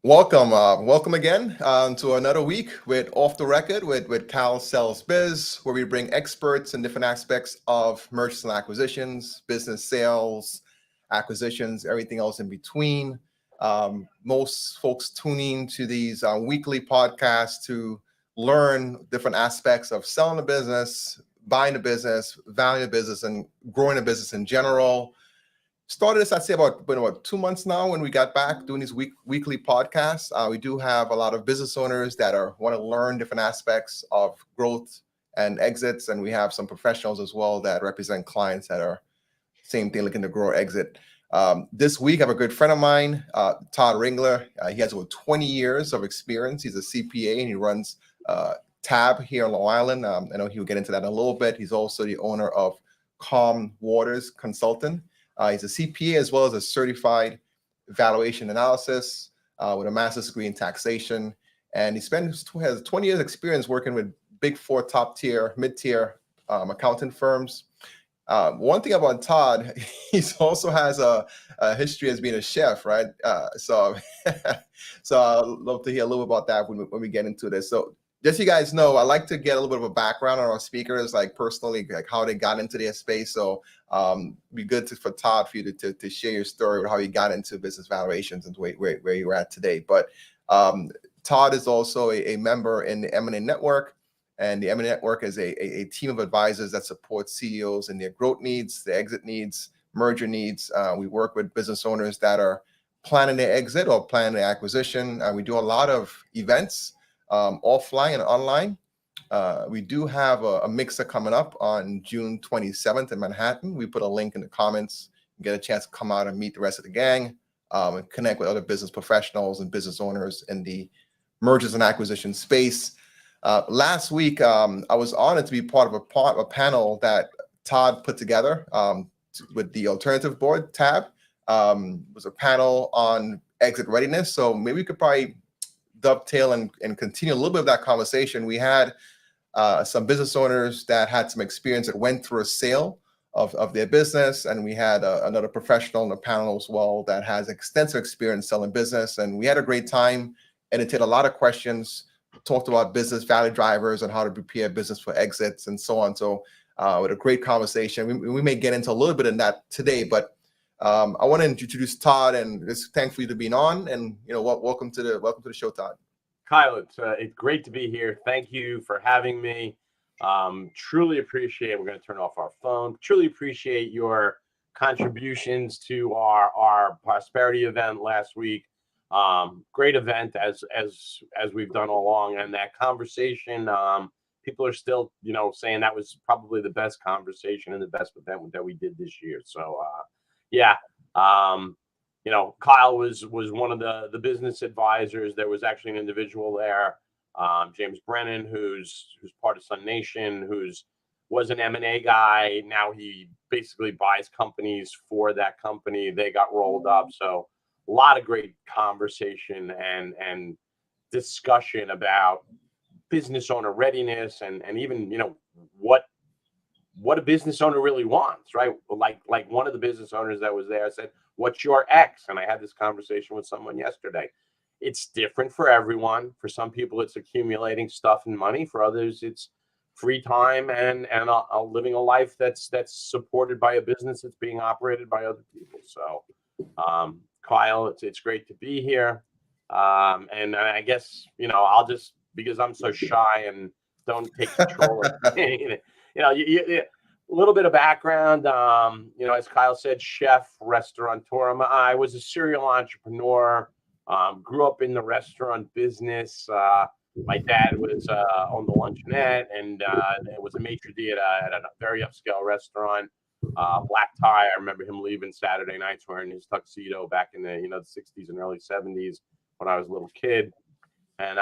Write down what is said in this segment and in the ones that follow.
Welcome again to another week with Off the Record with Cal Sells Biz, where we bring experts in different aspects of mergers and acquisitions, business sales, acquisitions, everything else in between. Most folks tuning to these weekly podcasts to learn different aspects of selling a business, buying a business, valuing a business, and growing a business in general. Started this, I'd say, about 2 months now when we got back doing these weekly podcasts. We do have a lot of business owners that want to learn different aspects of growth and exits, and we have some professionals as well that represent clients that are same thing, looking to grow or exit. This week, I have a good friend of mine, Todd Ringler. He has over 20 years of experience. He's a CPA and he runs Tab here in Long Island. I know he'll get into that in a little bit. He's also the owner of Calm Waters Consultant. He's a CPA as well as a certified valuation analysis with a master's degree in taxation. And has 20 years experience working with big four, top tier, mid-tier accounting firms. One thing about Todd, he also has a history as being a chef, right? So I'd love to hear a little bit about that when we get into this. So just so you guys know, I like to get a little bit of a background on our speakers, like personally, like how they got into their space. So be good for Todd for you to share your story with how you got into business valuations and where you're at today. But Todd is also a member in the M&A Network. And the M&A Network is a team of advisors that support CEOs in their growth needs, their exit needs, merger needs. We work with business owners that are planning their exit or planning their acquisition. We do a lot of events, offline and online. We do have a mixer coming up on June 27th in Manhattan. We put a link in the comments. You get a chance to come out and meet the rest of the gang and connect with other business professionals and business owners in the mergers and acquisition space. Last week, I was honored to be part of a panel that Todd put together with the Alternative Board, Tab. It was a panel on exit readiness. So maybe we could probably dovetail and continue a little bit of that conversation. We had some business owners that had some experience that went through a sale of their business. And we had another professional on the panel as well that has extensive experience selling business. And we had a great time, entertained a lot of questions, talked about business value drivers and how to prepare business for exits and so on. So with a great conversation. We may get into a little bit of that today, but I want to introduce Todd, and it's thankful you to being on. And welcome to the show, Todd. Kyle, it's great to be here. Thank you for having me. Truly appreciate. We're going to turn off our phone. Truly appreciate your contributions to our prosperity event last week. Great event as we've done all along, and that conversation. People are still saying that was probably the best conversation and the best event that we did this year. So yeah. Kyle was one of the business advisors. There was actually an individual there, James Brennan, who's part of Sun Nation, was an M&A guy. Now he basically buys companies for that company. They got rolled up. So a lot of great conversation and discussion about business owner readiness and even what a business owner really wants, right? Like one of the business owners that was there said, "What's your X?" And I had this conversation with someone yesterday. It's different for everyone. For some people, it's accumulating stuff and money. For others, it's free time and living a life that's supported by a business that's being operated by other people. So, Kyle, it's great to be here. And I guess I'll just, because I'm so shy and don't take control of anything. A little bit of background, as Kyle said, chef, restaurateur. I was a serial entrepreneur, grew up in the restaurant business. My dad was on the luncheonette and was a maitre d' at a very upscale restaurant, black tie. I remember him leaving Saturday nights wearing his tuxedo back in the the 60s and early 70s when I was a little kid. And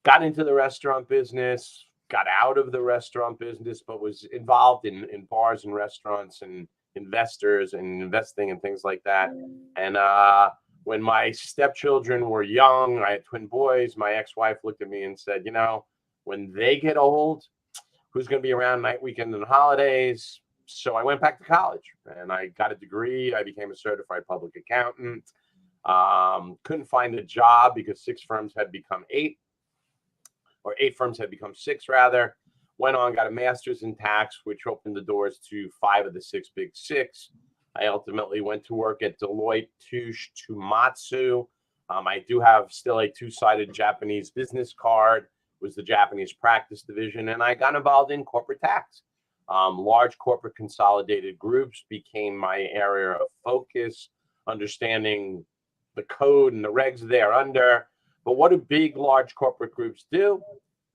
got into the restaurant business, got out of the restaurant business, but was involved in bars and restaurants and investors and investing and things like that. And when my stepchildren were young, I had twin boys, my ex-wife looked at me and said, when they get old, who's going to be around night, weekend, and holidays? So I went back to college and I got a degree. I became a certified public accountant. Couldn't find a job because 6 firms had become 8, or 8 firms had become 6 rather. Went on, got a master's in tax, which opened the doors to 5 of the 6 big 6. I ultimately went to work at Deloitte Touche Tohmatsu. I do have still a 2-sided Japanese business card, was the Japanese practice division, and I got involved in corporate tax. Large corporate consolidated groups became my area of focus, understanding the code and the regs they're under. But what do big, large corporate groups do?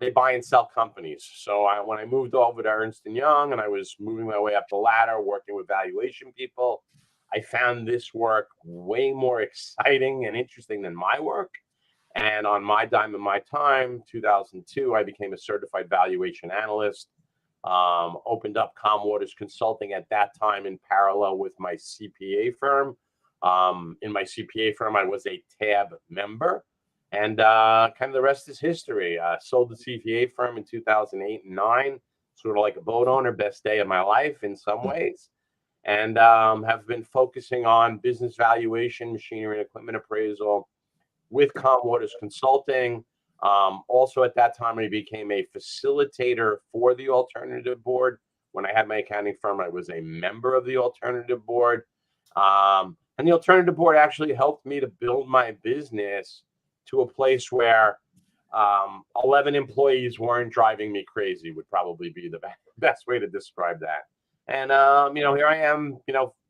They buy and sell companies. So when I moved over to Ernst & Young and I was moving my way up the ladder, working with valuation people, I found this work way more exciting and interesting than my work. And on my dime and my time, 2002, I became a certified valuation analyst. Opened up Comwaters Consulting at that time in parallel with my CPA firm. In my CPA firm, I was a TAB member. And kind of the rest is history. Sold the CPA firm in 2008 and 9, sort of like a boat owner, best day of my life in some ways. And have been focusing on business valuation, machinery and equipment appraisal with Comwaters Consulting. Also at that time, I became a facilitator for the alternative board. When I had my accounting firm, I was a member of the alternative board. And the alternative board actually helped me to build my business to a place where 11 employees weren't driving me crazy, would probably be the best way to describe that. And, here I am,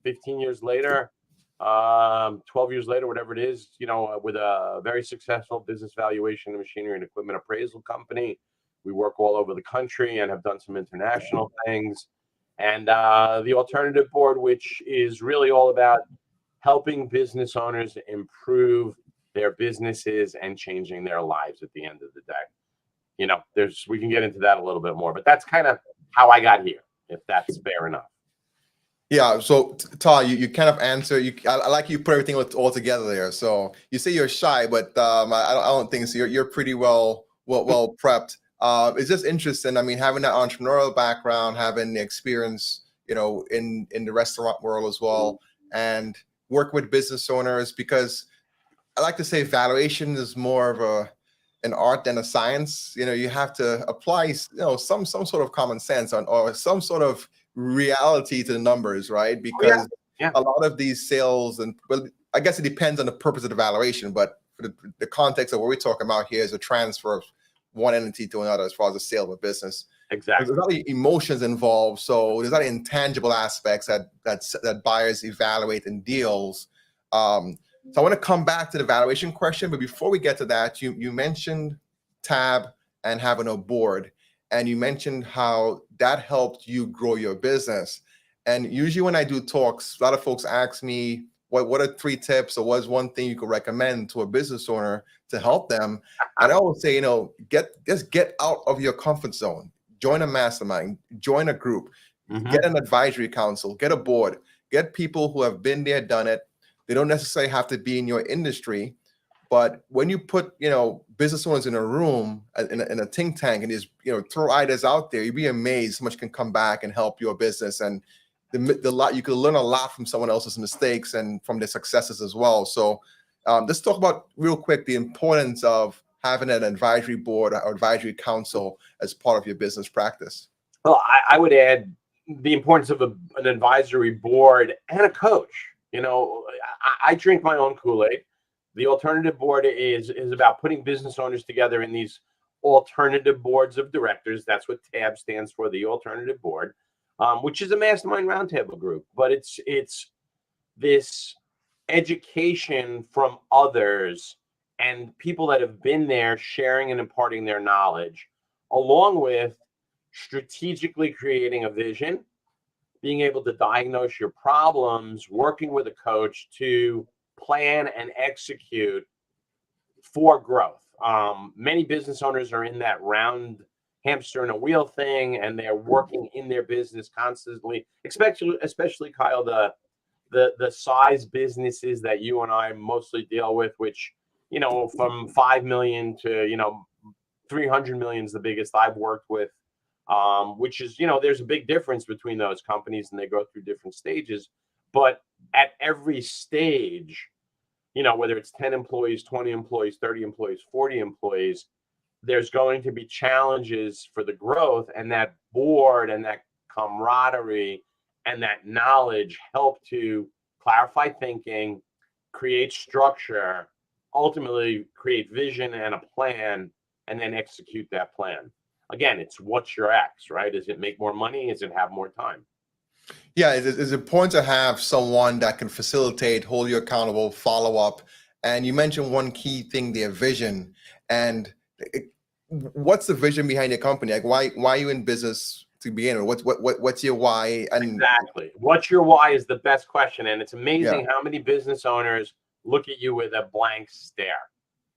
15 years later, 12 years later, whatever it is, with a very successful business valuation and machinery and equipment appraisal company. We work all over the country and have done some international things. And the alternative board, which is really all about helping business owners improve their businesses and changing their lives at the end of the day. We can get into that a little bit more, but that's kind of how I got here, if that's fair enough. Yeah. So Todd, you kind of answer. I like you put everything all together there. So you say you're shy, but I don't think so. You're pretty well prepped. It's just interesting. I mean, having that entrepreneurial background, having the experience, in the restaurant world as well, and work with business owners, because I like to say valuation is more of an art than a science. You have to apply, some sort of common sense or some sort of reality to the numbers, right? Because a lot of these sales, and well, I guess it depends on the purpose of the valuation, but for the context of what we're talking about here is a transfer of one entity to another as far as the sale of a business. Exactly. There's a lot of emotions involved, so there's a lot of intangible aspects that buyers evaluate in deals. So I want to come back to the valuation question, but before we get to that, you mentioned TAB and having a board, and you mentioned how that helped you grow your business. And usually when I do talks, a lot of folks ask me, what are 3 tips or what is one thing you could recommend to a business owner to help them? And I always say, get out of your comfort zone, join a mastermind, join a group, get an advisory council, get a board, get people who have been there, done it. They don't necessarily have to be in your industry, but when you put, business owners in a room, in a think tank, and just, throw ideas out there, you'd be amazed how much can come back and help your business. And the lot, you could learn a lot from someone else's mistakes and from their successes as well. So let's talk about real quick the importance of having an advisory board or advisory council as part of your business practice. Well, I would add the importance of an advisory board and a coach. I drink my own Kool-Aid. The alternative board is about putting business owners together in these alternative boards of directors. That's what TAB stands for, the alternative board, which is a mastermind roundtable group. But it's this education from others and people that have been there, sharing and imparting their knowledge, along with strategically creating a vision, being able to diagnose your problems, working with a coach to plan and execute for growth. Many business owners are in that round hamster in a wheel thing, and they're working in their business constantly, especially Kyle, the size businesses that you and I mostly deal with, which, from 5 million to, 300 million is the biggest I've worked with. Which is, there's a big difference between those companies and they go through different stages. But at every stage, whether it's 10 employees, 20 employees, 30 employees, 40 employees, there's going to be challenges for the growth, and that board and that camaraderie and that knowledge help to clarify thinking, create structure, ultimately create vision and a plan, and then execute that plan. Again, it's what's your X, right? Does it make more money? Does it have more time? Yeah, it's important to have someone that can facilitate, hold you accountable, follow up. And you mentioned one key thing, their vision. And what's the vision behind your company? Like, why are you in business to begin with? What's your why? And exactly, what's your why is the best question, and it's yeah, amazing how many business owners look at you with a blank stare.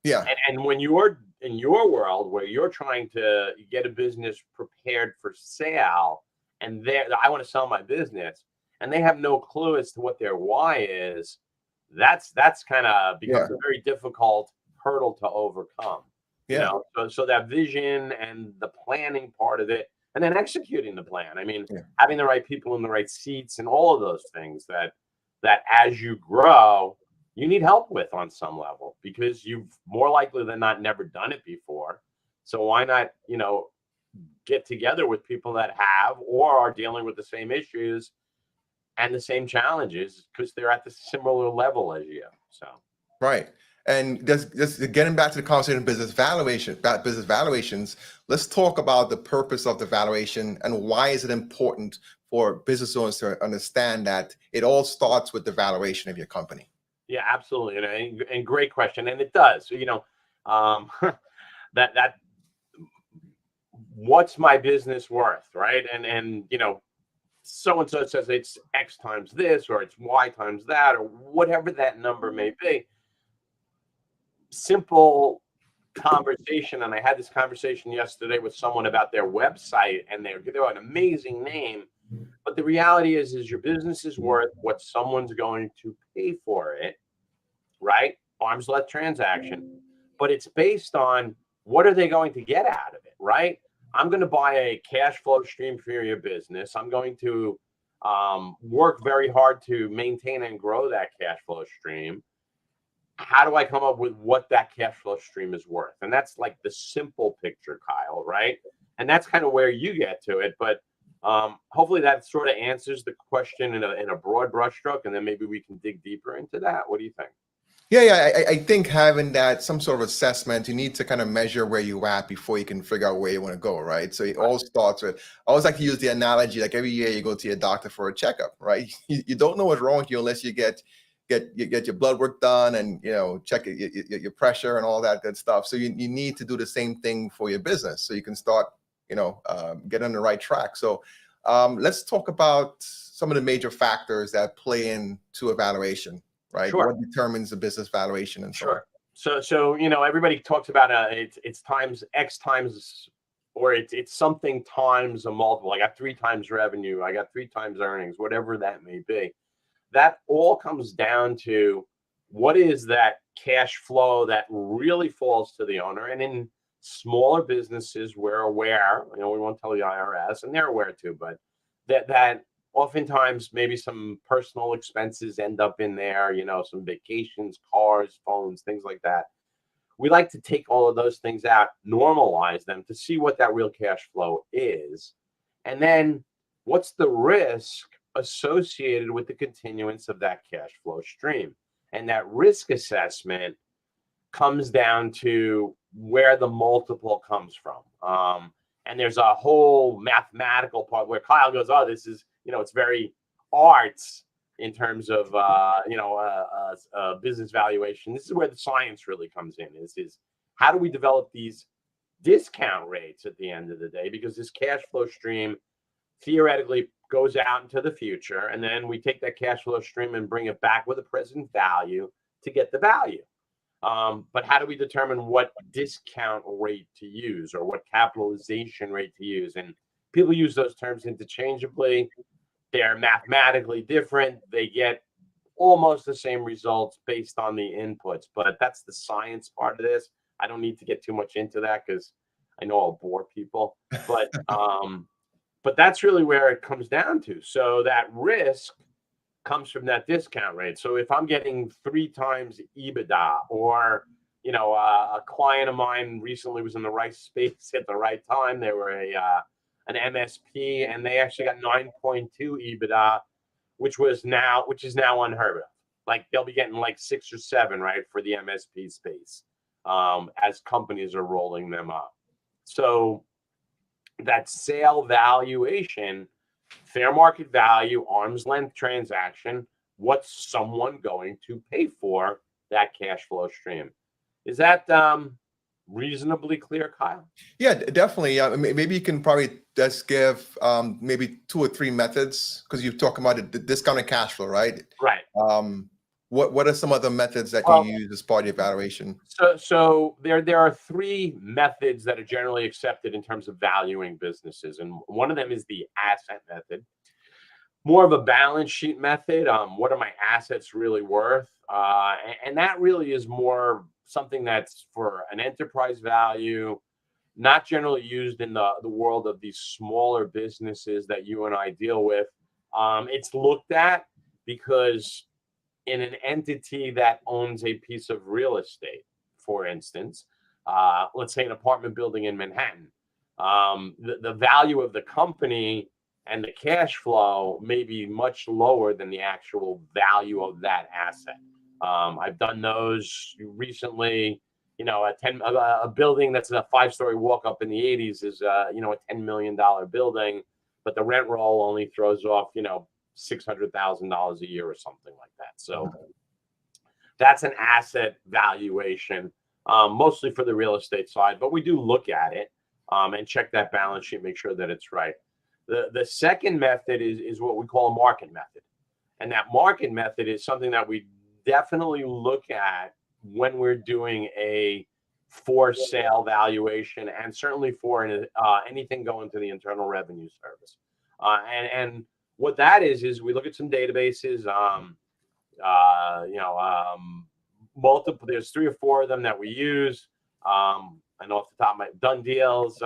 yeah, And when you're in your world where you're trying to get a business prepared for sale, and I want to sell my business, and they have no clue as to what their why is, that's kind of becomes yeah, a very difficult hurdle to overcome. yeah, So that vision and the planning part of it, and then executing the plan. I mean, yeah. having the right people in the right seats and all of those things that as you grow, you need help with on some level, because you've more likely than not never done it before. So why not, get together with people that have or are dealing with the same issues and the same challenges, because they're at the similar level as you. So Right. And just getting back to the conversation of business valuations, let's talk about the purpose of the valuation and why is it important for business owners to understand that it all starts with the valuation of your company. yeah, absolutely, and great question, and it does. That what's my business worth, right? And so and so says it's X times this, or it's Y times that, or whatever that number may be. Simple conversation, and I had this conversation yesterday with someone about their website, and they're an amazing name, but the reality is your business is worth what someone's going to pay for it, right? Arm's length transaction, but it's based on what are they going to get out of it, right? I'm going to buy a cash flow stream for your business. I'm going to work very hard to maintain and grow that cash flow stream. How do I come up with what that cash flow stream is worth? And that's like the simple picture, Kyle, right? And that's kind of where you get to it. But hopefully that sort of answers the question in a broad brushstroke, and then maybe we can dig deeper into that. What do you think? Yeah. I think having that some sort of assessment, you need to kind of measure where you're at before you can figure out where you want to go, right? So it all starts with, I always like to use the analogy, like every year you go to your doctor for a checkup, right? You don't know what's wrong with you unless you get your blood work done and check your pressure and all that good stuff. So you need to do the same thing for your business so you can start get on the right track. So let's talk about some of the major factors that play into evaluation, right? Sure. What determines the business valuation and so on. Sure. So everybody talks about it's times X times, or it's something times a multiple. I got 3 times revenue. I got 3 times earnings, whatever that may be. That all comes down to what is that cash flow that really falls to the owner. And in smaller businesses, we're aware, we won't tell the IRS, and they're aware too, but that oftentimes maybe some personal expenses end up in there, some vacations, cars, phones, things like that. We like to take all of those things out, normalize them to see what that real cash flow is. And then what's the risk associated with the continuance of that cash flow stream? And that risk assessment comes down to where the multiple comes from. And there's a whole mathematical part where Kyle goes, oh, this is, it's very arts in terms of, business valuation. This is where the science really comes in, is how do we develop these discount rates at the end of the day? Because this cash flow stream theoretically goes out into the future, and then we take that cash flow stream and bring it back with a present value to get the value. But how do we determine what discount rate to use or what capitalization rate to use? And people use those terms interchangeably. They're mathematically different. They get almost the same results based on the inputs, but that's the science part of this. I don't need to get too much into that because I know I'll bore people, but that's really where it comes down to. So that risk comes from that discount rate. So if I'm getting 3 times EBITDA, or a client of mine recently was in the right space at the right time. They were an MSP, and they actually got 9.2 EBITDA, which is now unheard of. Like they'll be getting like 6 or 7, right, for the MSP space, as companies are rolling them up. So that sale valuation, fair market value, arm's length transaction, what's someone going to pay for that cash flow stream? Is that reasonably clear, Kyle? Yeah, definitely. Maybe you can probably just give maybe 2 or 3 methods, because you're talking about the discounted cash flow, right? Right. What are some other methods that Well, you use as part of your evaluation? So there are 3 methods that are generally accepted in terms of valuing businesses, and one of them is the asset method. More of a balance sheet method. What are my assets really worth? And that really is more something that's for an enterprise value, not generally used in the world of these smaller businesses that you and I deal with. It's looked at because in an entity that owns a piece of real estate, for instance, let's say an apartment building in Manhattan, the value of the company and the cash flow may be much lower than the actual value of that asset. I've done those recently. A building that's a 5-story walk up in the 80s is a $10 million building, but the rent roll only throws off $600,000 a year or something like that. So that's an asset valuation, mostly for the real estate side, but we do look at it and check that balance sheet, make sure that it's right. The second method is what we call a market method. And that market method is something that we definitely look at when we're doing a for sale valuation, and certainly for anything going to the Internal Revenue Service. And what that is we look at some databases, multiple, there's 3 or 4 of them that we use. I know off the top of my Done Deals,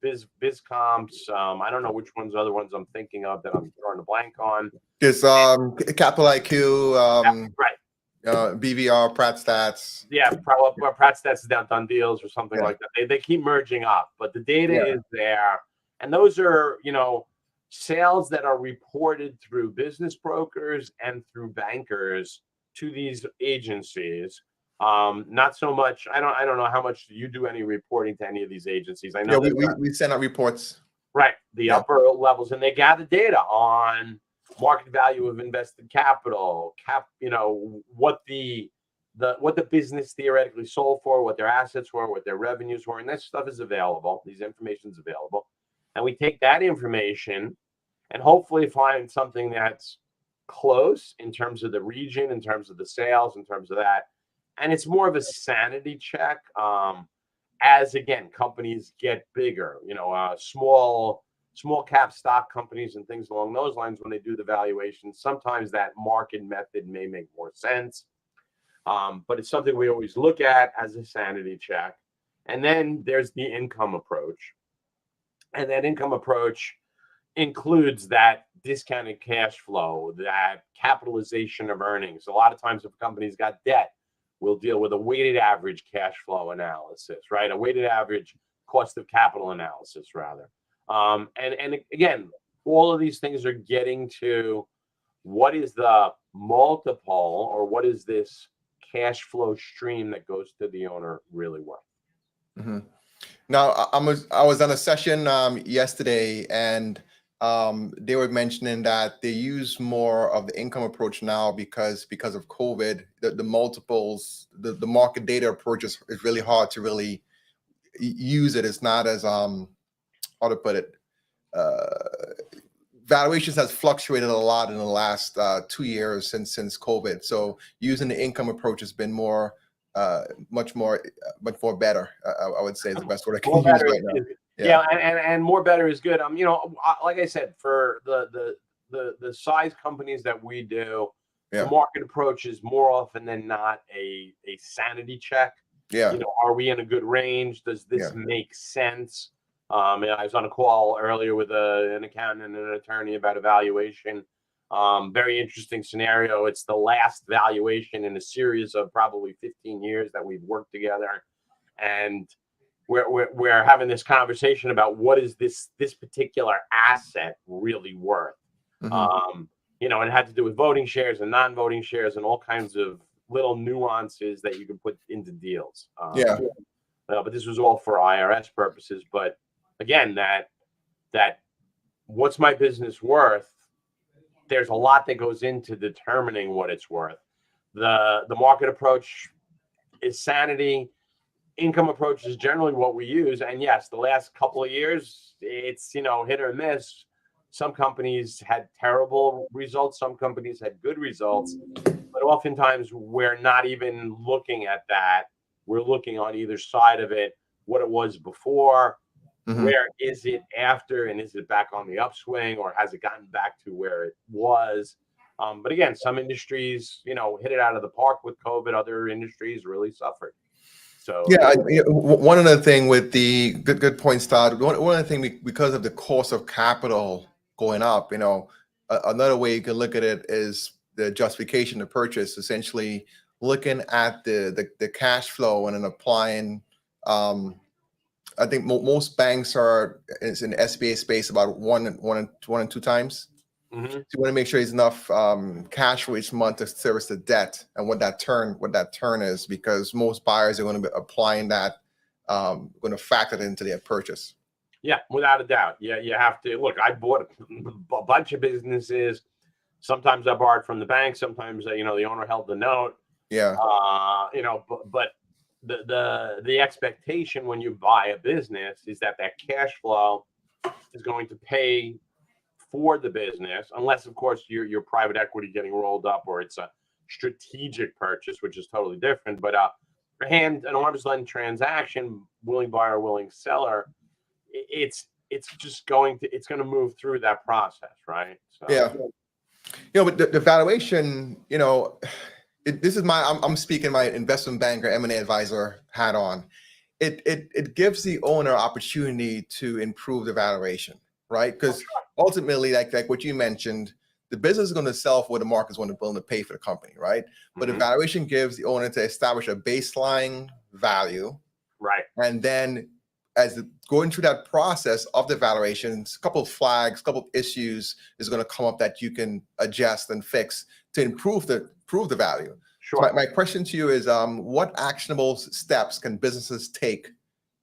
Biz Comps. I don't know which other ones I'm thinking of that I'm drawing a blank on. There's Capital IQ, right. BVR, Pratt Stats. Yeah, probably Pratt Stats is down Done Deals or something like that. They keep merging up, but the data is there, and those are sales that are reported through business brokers and through bankers to these agencies. Not so much. I don't know how much you do any reporting to any of these agencies. I know we send out reports. Right, the upper levels, and they gather data on market value of invested capital, what the business theoretically sold for, what their assets were, what their revenues were, and that stuff is available. These information is available, and we take that information and hopefully find something that's close in terms of the region, in terms of the sales, in terms of that. And it's more of a sanity check. As again, companies get bigger, small cap stock companies and things along those lines, when they do the valuation, sometimes that market method may make more sense. But it's something we always look at as a sanity check. And then there's the income approach. And that income approach includes that discounted cash flow, that capitalization of earnings. A lot of times if a company's got debt, we'll deal with a weighted average cash flow analysis, right? A weighted average cost of capital analysis, rather. And again, all of these things are getting to what is the multiple, or what is this cash flow stream that goes to the owner really worth? Mm-hmm. Now, I was on a session yesterday, and they were mentioning that they use more of the income approach now because of COVID. The multiples, the market data approach is really hard to really use it. It's not as how to put it. Valuations has fluctuated a lot in the last 2 years since COVID. So using the income approach has been much more better. I would say is the best word I can use right now. Yeah, and more better is good. Like I said, for the size companies that we do, the market approach is more often than not a sanity check. Yeah. Are we in a good range? Does this make sense? I was on a call earlier with an accountant and an attorney about evaluation. Very interesting scenario. It's the last valuation in a series of probably 15 years that we've worked together, and we're having this conversation about what is this particular asset really worth. It had to do with voting shares and non-voting shares and all kinds of little nuances that you can put into deals. But this was all for IRS purposes. But again, that what's my business worth? There's a lot that goes into determining what it's worth. The market approach is sanity. Income approach is generally what we use. And yes, the last couple of years, it's, hit or miss. Some companies had terrible results. Some companies had good results. But oftentimes, we're not even looking at that. We're looking on either side of it, what it was before, where is it after, and is it back on the upswing, or has it gotten back to where it was? But again, some industries, hit it out of the park with COVID. Other industries really suffered. So one other thing with the good points, Todd. One other thing, because of the cost of capital going up, another way you can look at it is the justification to purchase. Essentially, looking at the cash flow and then applying. I think most banks is in the SBA space about one and two times. So you want to make sure there's enough cash for each month to service the debt and what that turn is, because most buyers are going to be applying that, going to factor it into their purchase. Yeah, without a doubt. Yeah, you have to look. I bought a bunch of businesses. Sometimes I borrowed from the bank. Sometimes the owner held the note. Yeah. But the expectation when you buy a business is that cash flow is going to pay for the business, unless of course your private equity getting rolled up, or it's a strategic purchase, which is totally different. But an arm's length transaction, willing buyer, willing seller, it's going to move through that process, right? So, yeah. But the valuation, this is I'm speaking my investment banker, M&A advisor hat on. It gives the owner opportunity to improve the valuation, right? Because ultimately, like what you mentioned, the business is going to sell for what the market is willing to pay for the company, right? But the valuation gives the owner to establish a baseline value, right? And then as going through that process of the valuations, a couple of flags, a couple of issues is going to come up that you can adjust and fix to improve the value. Sure. So my question to you is, what actionable steps can businesses take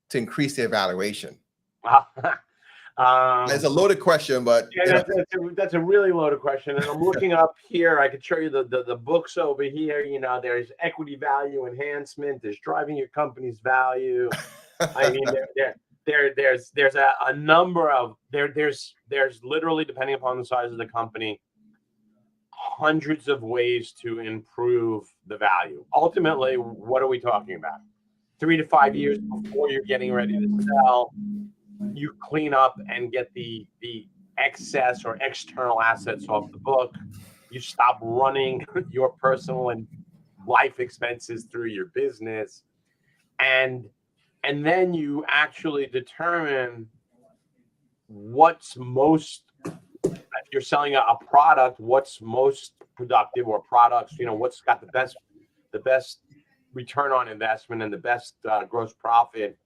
to increase their valuation? It's a loaded question, but that's a really loaded question. And I'm looking up here. I could show you the books over here. There's equity value enhancement. There's driving your company's value. I mean, there's a number of there's literally, depending upon the size of the company, hundreds of ways to improve the value. Ultimately, what are we talking about? 3 to 5 years before you're getting ready to sell, you clean up and get the excess or external assets off the book. You stop running your personal and life expenses through your business, and then you actually determine what's most, if you're selling a product, what's most productive, or products, what's got the best return on investment and the best gross profit.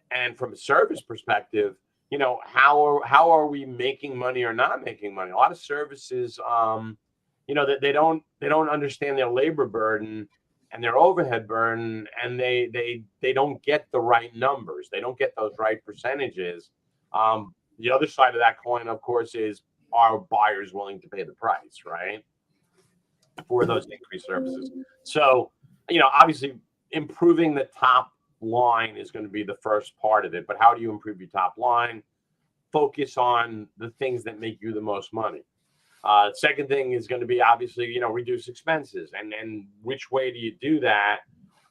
And from a service perspective, how are we making money or not making money? A lot of services, that they don't understand their labor burden and their overhead burden, and they don't get the right numbers. They don't get those right percentages. The other side of that coin, of course, is, are buyers willing to pay the price, right, for those increased services? So, obviously, improving the top line is going to be the first part of it. But how do you improve your top line? Focus on the things that make you the most money. Second thing is going to be, obviously, reduce expenses. And which way do you do that?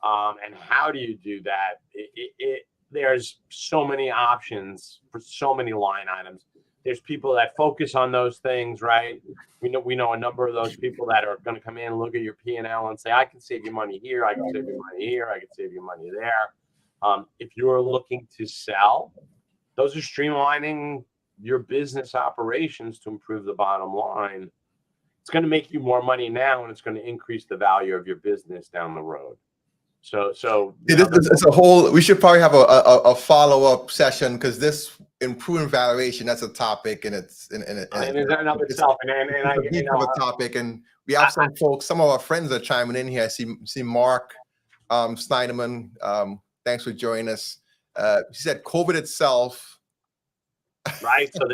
And how do you do that? There's so many options for so many line items. There's people that focus on those things, right? We know a number of those people that are going to come in and look at your P&L and say, I can save you money here, I can save you money here, I can save you money there. If you're looking to sell, those are streamlining your business operations to improve the bottom line. it's going to make you more money now, and it's going to increase the value of your business down the road. So it's a whole. We should probably have a follow-up session, because this improving valuation, that's a topic, and it's and another itself. And I, a deep of a topic, and we have some folks. Some of our friends are chiming in here. I see Mark Snyderman. Thanks for joining us. He said COVID itself. Right. So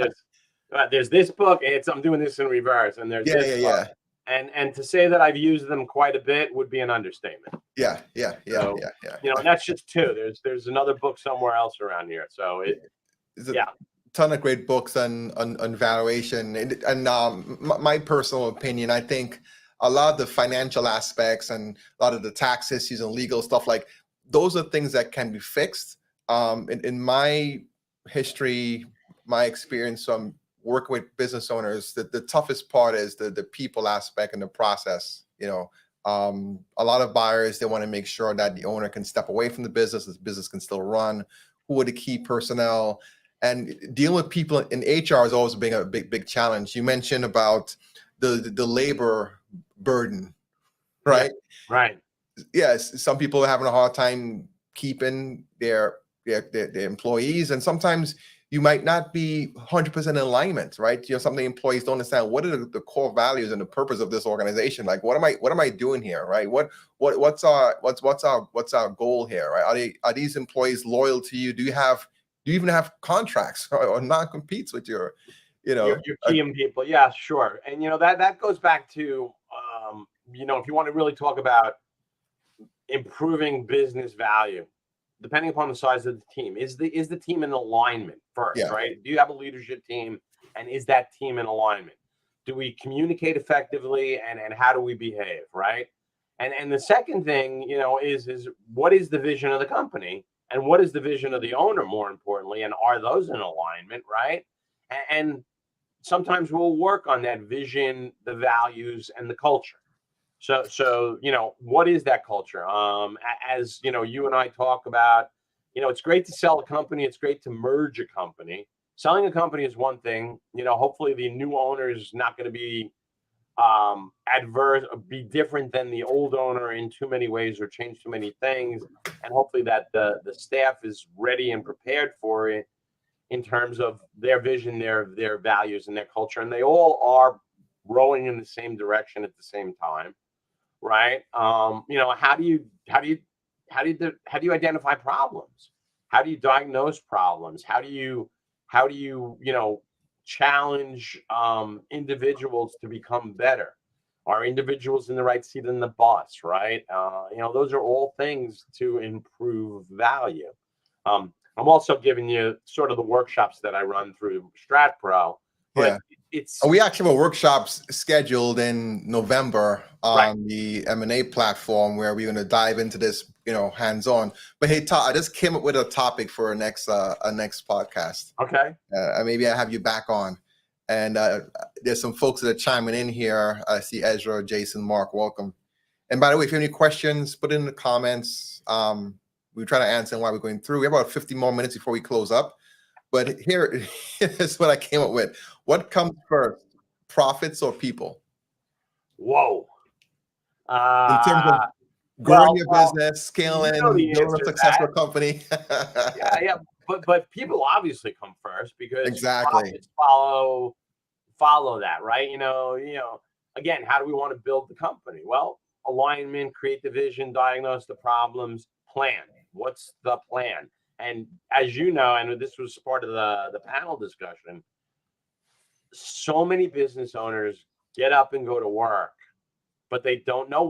there's this book. I'm doing this in reverse, and there's this book. And to say that I've used them quite a bit would be an understatement. Yeah. And that's just two. There's another book somewhere else around here. So there's a ton of great books on valuation. And my personal opinion, I think a lot of the financial aspects and a lot of the tax issues and legal stuff, like those are things that can be fixed. In my history, my experience, I'm working with business owners, the toughest part is the people aspect and the process. A lot of buyers, they want to make sure that the owner can step away from the business can still run. Who are the key personnel? And dealing with people in HR has always been a big challenge. You mentioned about the labor burden, right? Yeah, right. Yes, some people are having a hard time keeping their employees, and sometimes you might not be 100% in alignment, right? Some of the employees don't understand what are the core values and the purpose of this organization. Like, what am I doing here, right? What's our goal here, right? Are these employees loyal to you? Do you even have contracts or non-competes with your key people? Yeah, sure. And that goes back to if you want to really talk about improving business value, depending upon the size of the team, is the team in alignment first, right? Do you have a leadership team, and is that team in alignment? Do we communicate effectively, and how do we behave, right? And the second thing, is what is the vision of the company, and what is the vision of the owner, more importantly, and are those in alignment, right? And sometimes we'll work on that vision, the values, and the culture. So what is that culture? As you and I talk about, it's great to sell a company. It's great to merge a company. Selling a company is one thing. Hopefully the new owner is not going to be adverse or be different than the old owner in too many ways or change too many things. And hopefully that the staff is ready and prepared for it in terms of their vision, their values, and their culture. And they all are rowing in the same direction at the same time. Right. How do you identify problems? How do you diagnose problems? How do you challenge individuals to become better? Are individuals in the right seat in the bus? Right. Those are all things to improve value. I'm also giving you sort of the workshops that I run through StratPro. But we actually have workshops scheduled in November on the M&A platform, where we're going to dive into this, hands-on. But hey, Todd, I just came up with a topic for a next podcast. Okay. Maybe I have you back on. And there's some folks that are chiming in here. I see Ezra, Jason, Mark, welcome. And by the way, if you have any questions, put it in the comments. We try to answer them while we're going through. We have about 50 more minutes before we close up. But here is what I came up with. What comes first, profits or people? Whoa. In terms of growing your business, scaling, building a successful company. Yeah. But people obviously come first, because profits follow that, right? Again, how do we want to build the company? Well, alignment, create the vision, diagnose the problems, plan. What's the plan? And as you know, and this was part of the panel discussion, so many business owners get up and go to work, but they don't know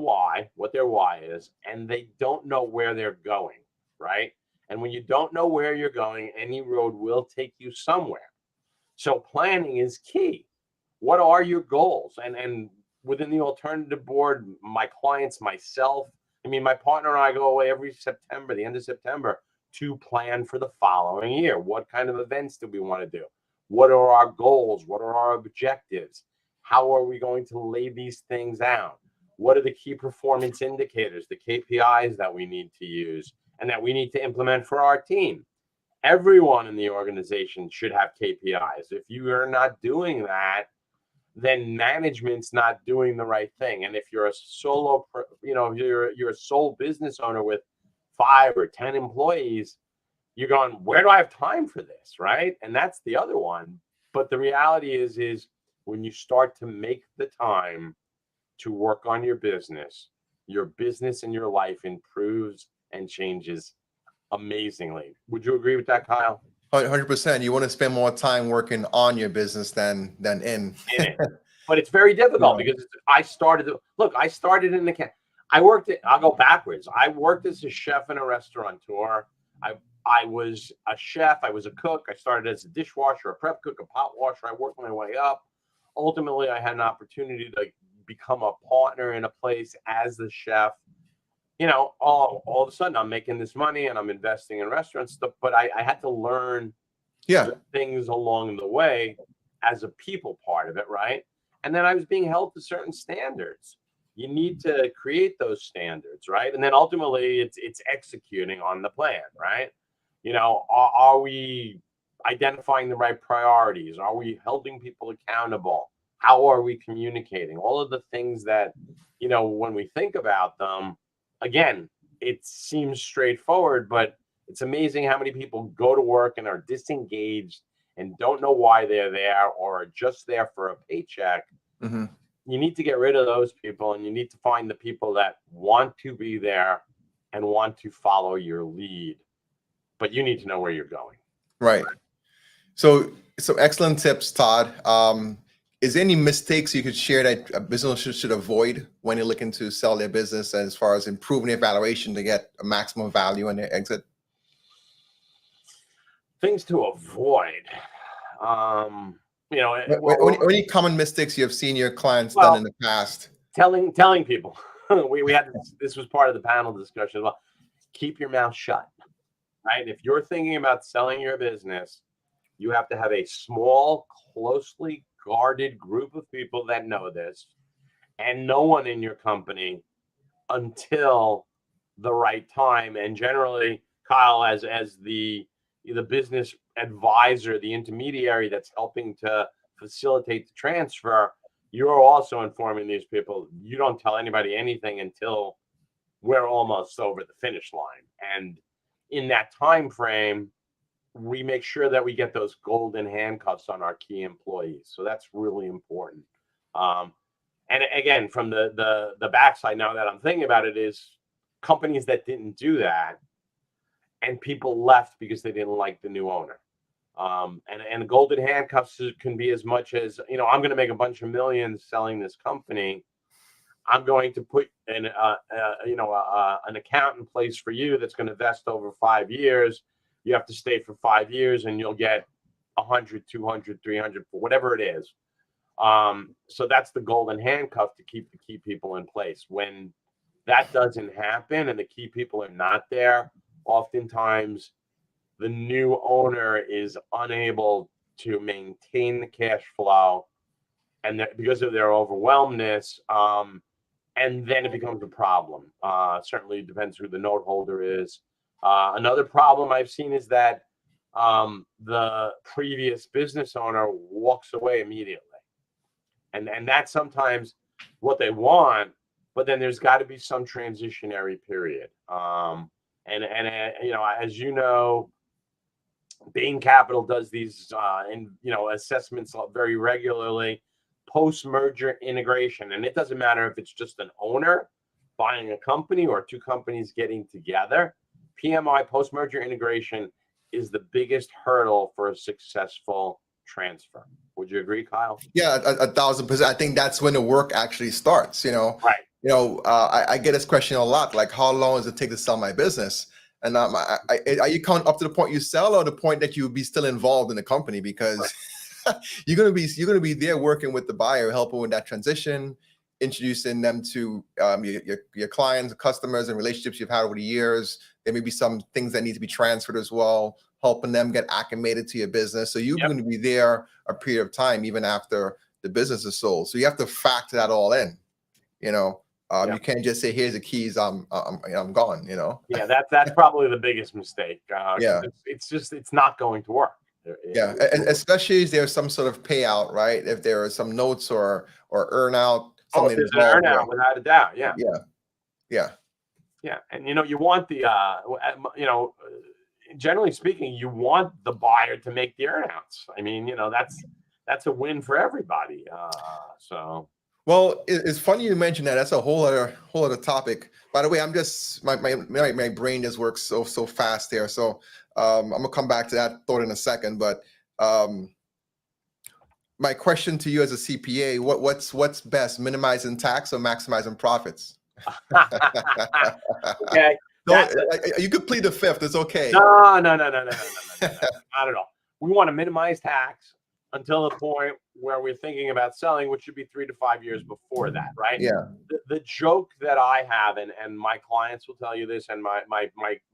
what their why is, and they don't know where they're going, right? And when you don't know where you're going, any road will take you somewhere. So planning is key. What are your goals? And within the alternative board, my clients, myself, my partner and I go away every September, the end of September, to plan for the following year. What kind of events do we want to do? What are our goals? What are our objectives? How are we going to lay these things out? What are the key performance indicators, the KPIs that we need to use and that we need to implement for our team? Everyone in the organization should have KPIs. If you are not doing that, then management's not doing the right thing. And if you're a solo, you're a sole business owner with 5 or 10 employees, you're going, where do I have time for this, right? And that's the other one. But the reality is when you start to make the time to work on your business and your life improves and changes amazingly. Would you agree with that, Kyle? 100%. You want to spend more time working on your business than in it. But it's very difficult because I started in the I'll go backwards. I worked as a chef and a restaurateur. I was a chef. I was a cook. I started as a dishwasher, a prep cook, a pot washer. I worked my way up. Ultimately, I had an opportunity to become a partner in a place as the chef. All of a sudden I'm making this money and I'm investing in restaurant stuff, but I had to learn things along the way as a people part of it, right? And then I was being held to certain standards. You need to create those standards, right? And then ultimately it's executing on the plan, right? Are we identifying the right priorities? Are we holding people accountable? How are we communicating? All of the things that, when we think about them, again, it seems straightforward, but it's amazing how many people go to work and are disengaged and don't know why they're there or are just there for a paycheck. Mm-hmm. You need to get rid of those people, and you need to find the people that want to be there and want to follow your lead. But you need to know where you're going. Right. So excellent tips, Todd. Is there any mistakes you could share that a business should avoid when they're looking to sell their business as far as improving their valuation to get a maximum value in their exit? Things to avoid. Any common mistakes you have seen your clients done in the past? Telling people. we had this was part of the panel discussion as well. Keep your mouth shut. Right? If you're thinking about selling your business, you have to have a small, closely guarded group of people that know this, and no one in your company until the right time. And generally, Kyle, as the business advisor, the intermediary that's helping to facilitate the transfer, you're also informing these people. You don't tell anybody anything until we're almost over the finish line. And in that time frame, we make sure that we get those golden handcuffs on our key employees. So that's really important. And again, from the backside, now that I'm thinking about it, is companies that didn't do that and people left because they didn't like the new owner. And the golden handcuffs can be as much as, I'm going to make a bunch of millions selling this company. I'm going to put an account in place for you that's going to vest over 5 years. You have to stay for 5 years and you'll get 100, 200, 300, whatever it is. So that's the golden handcuff to keep the key people in place. When that doesn't happen and the key people are not there, oftentimes the new owner is unable to maintain the cash flow, and because of their overwhelmness, and then it becomes a problem. Certainly depends who the note holder is. Another problem I've seen is that the previous business owner walks away immediately. And that's sometimes what they want, but then there's got to be some transitionary period. As you know, Bain Capital does these assessments very regularly, post-merger integration. And it doesn't matter if it's just an owner buying a company or two companies getting together. PMI, post-merger integration, is the biggest hurdle for a successful transfer. Would you agree, Kyle? Yeah, 1,000%. I think that's when the work actually starts. Right. I get this question a lot, like, how long does it take to sell my business? And are you coming up to the point you sell, or the point that you'll be still involved in the company? Because you're gonna be there working with the buyer, helping with that transition, introducing them to your clients, customers, and relationships you've had over the years. There may be some things that need to be transferred as well, helping them get acclimated to your business. So you're going to be there a period of time, even after the business is sold. So you have to factor that all in. You can't just say, "Here's the keys. I'm gone." Yeah, that's probably the biggest mistake. It's not going to work. Yeah, especially if there's some sort of payout, right? If there are some notes or earn out, Oh, if something there's an involved, earnout, right? without a doubt, yeah. Yeah. Yeah, and you want the generally speaking, you want the buyer to make the earnouts. I mean, that's a win for everybody. So Well, it's funny you mentioned that. That's a whole other topic. By the way, I'm just my brain just works so fast there. So I'm gonna come back to that thought in a second. But my question to you as a CPA: what's best, minimizing tax or maximizing profits? okay, Don't, you could plead the fifth. It's okay. no, not at all. We want to minimize tax until the point where we're thinking about selling, which should be 3 to 5 years before that, right? Yeah. The joke that I have, and my clients will tell you this, and my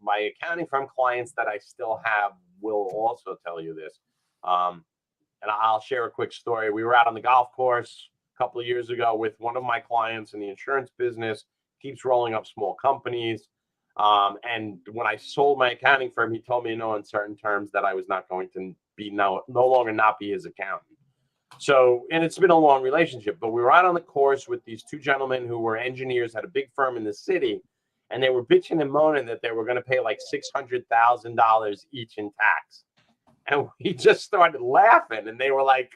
accounting firm clients that I still have will also tell you this. And I'll share a quick story. We were out on the golf course a couple of years ago with one of my clients in the insurance business, keeps rolling up small companies. And when I sold my accounting firm, he told me in no uncertain terms that I was not going to be no longer not be his accountant. So, and it's been a long relationship, but we were out on the course with these two gentlemen who were engineers, had a big firm in the city, and they were bitching and moaning that they were going to pay like $600,000 each in tax. And we just started laughing, and they were like,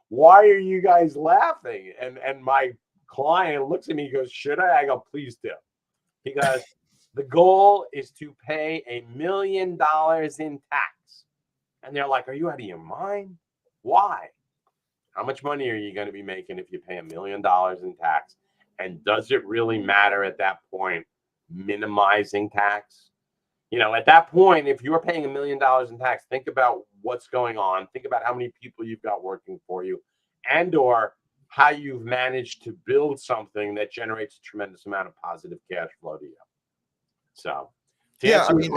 "Why are you guys laughing?" And my client looks at me and goes, "Should I?" I go, "Please do." Because the goal is to pay $1 million in tax. And they're like, "Are you out of your mind? Why? How much money are you going to be making if you pay $1 million in tax? And does it really matter at that point, minimizing tax?" At that point, if you're paying $1 million in tax, think about what's going on. Think about how many people you've got working for you, and or how you've managed to build something that generates a tremendous amount of positive cash flow to you. So, Yeah, I mean,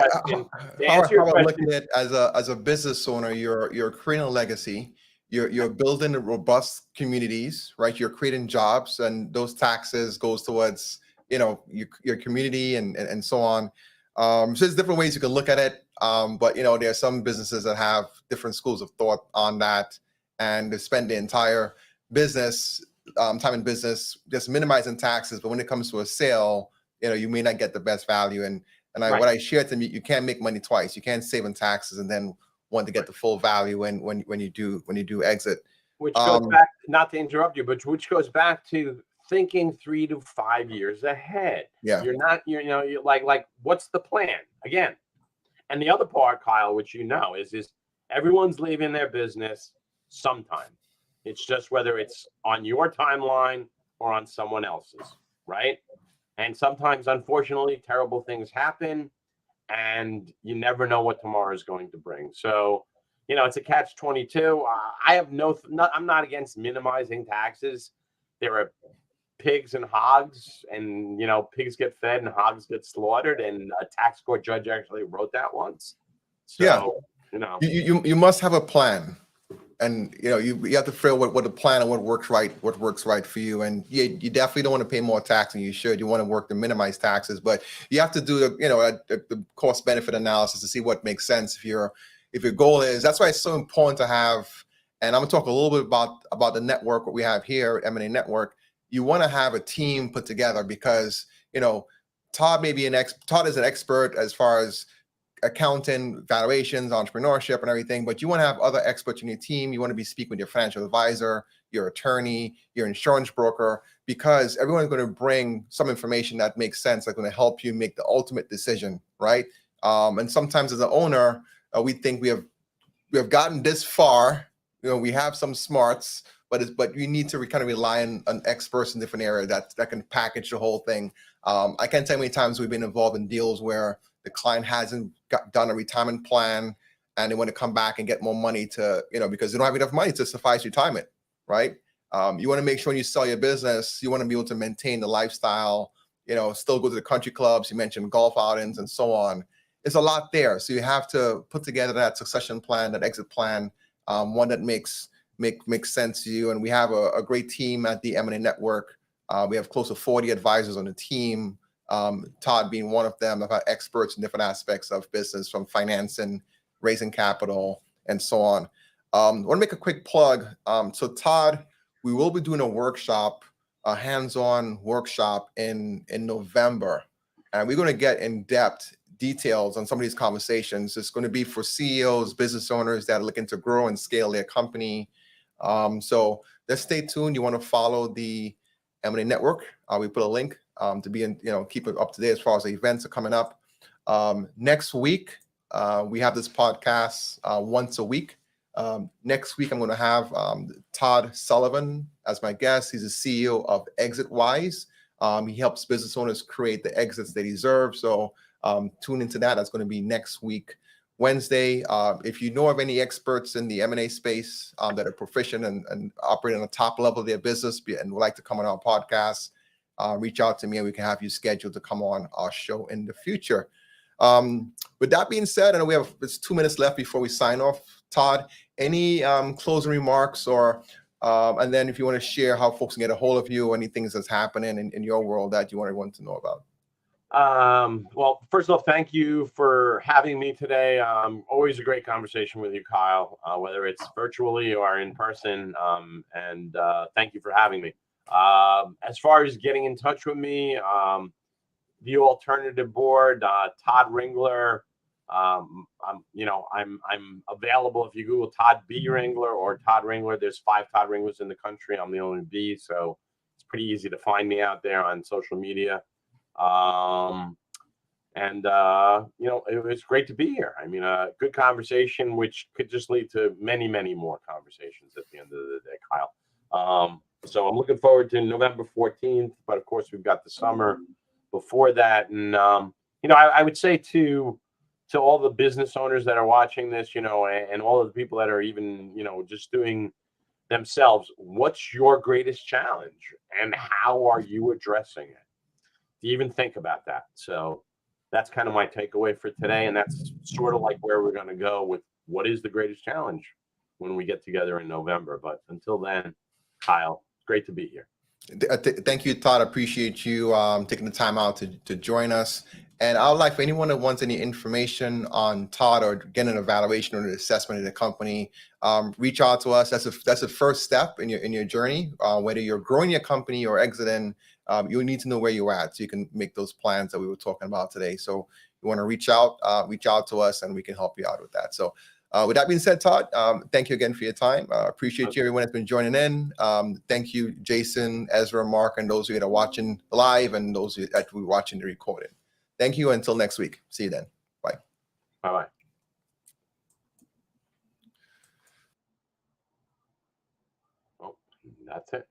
how I look at it as a business owner, you're creating a legacy. You're building robust communities, right? You're creating jobs, and those taxes goes towards your community and so on. So there's different ways you can look at it. But there are some businesses that have different schools of thought on that, and they spend the entire business time in business just minimizing taxes. But when it comes to a sale, you may not get the best value. And Right. what I shared to them, you can't make money twice. You can't save on taxes and then want to get the full value when you do exit. Which goes back, not to interrupt you, but which goes back to thinking 3 to 5 years ahead. Yeah. You're like, what's the plan? Again. And the other part, Kyle, which is everyone's leaving their business sometime. It's just whether it's on your timeline or on someone else's, right? And sometimes, unfortunately, terrible things happen, and you never know what tomorrow is going to bring. So, it's a catch-22. I have I'm not against minimizing taxes. There are pigs and hogs, and pigs get fed and hogs get slaughtered, and a tax court judge actually wrote that once. So, you must have a plan. And you have to figure what the plan and what works right for you. And you definitely don't want to pay more tax than you should. You want to work to minimize taxes, but you have to do the cost benefit analysis to see what makes sense. If your goal is, that's why it's so important to have. And I'm gonna talk a little bit about the network what we have here, M&A Network. You want to have a team put together because Todd is an expert as far as accounting, valuations, entrepreneurship, and everything, but you want to have other experts in your team. You want to be speaking with your financial advisor, your attorney, your insurance broker, because everyone's going to bring some information that makes sense, that's going to help you make the ultimate decision, right? And sometimes as an owner, we think we have gotten this far. We have some smarts, but you need to kind of rely on experts in different areas that can package the whole thing. I can't tell you how many times we've been involved in deals where the client hasn't done a retirement plan and they want to come back and get more money because they don't have enough money to suffice retirement, right? You want to make sure when you sell your business, you want to be able to maintain the lifestyle, still go to the country clubs. You mentioned golf outings and so on. It's a lot there. So you have to put together that succession plan, that exit plan, one that makes sense to you. And we have a great team at the M&A Network. We have close to 40 advisors on the team. Todd being one of them. I've had experts in different aspects of business, from financing, raising capital, and so on. I want to make a quick plug. So Todd, we will be doing a workshop, a hands-on workshop in November, and we're going to get in-depth details on some of these conversations. It's going to be for CEOs, business owners that are looking to grow and scale their company. So let's stay tuned. You want to follow the M&A Network. We put a link to be in, keep it up to date as far as the events are coming up. Next week, we have this podcast once a week. Next week, I'm going to have Todd Sullivan as my guest. He's the CEO of ExitWise. He helps business owners create the exits they deserve. So tune into that. That's going to be next week, Wednesday. If you know of any experts in the M&A space that are proficient and operate on the top level of their business and would like to come on our podcast, reach out to me and we can have you scheduled to come on our show in the future. With that being said, I know we have 2 minutes left before we sign off. Todd, any closing remarks and then if you want to share how folks can get a hold of you, any things that's happening in your world that you want everyone to know about? Well, first of all, thank you for having me today. Always a great conversation with you, Kyle, whether it's virtually or in person. And thank you for having me. As far as getting in touch with me, the Alternative Board, Todd Ringler. I'm available if you Google Todd B Ringler or Todd Ringler. There's 5 Todd Ringlers in the country. I'm the only B, so it's pretty easy to find me out there on social media. It was great to be here. I mean, a good conversation, which could just lead to many, many more conversations at the end of the day, Kyle. So I'm looking forward to November 14th, but of course we've got the summer before that. And, I would say to all the business owners that are watching this, and all of the people that are even, just doing themselves, what's your greatest challenge and how are you addressing it? Do you even think about that? So that's kind of my takeaway for today. And that's sort of like where we're going to go with what is the greatest challenge when we get together in November. But until then, Kyle, great to be here. Thank you, Todd. I appreciate you taking the time out to join us. And I would like for anyone that wants any information on Todd or getting an evaluation or an assessment of the company, reach out to us. That's the first step in your journey. Whether you're growing your company or exiting, you need to know where you're at so you can make those plans that we were talking about today. So you want to reach out to us and we can help you out with that. So with that being said, Todd, thank you again for your time. Appreciate you, everyone that's been joining in. Thank you, Jason, Ezra, Mark, and those of you that are watching live and those of you that will be watching the recording. Thank you. Until next week. See you then. Bye. Bye-bye. Oh, that's it.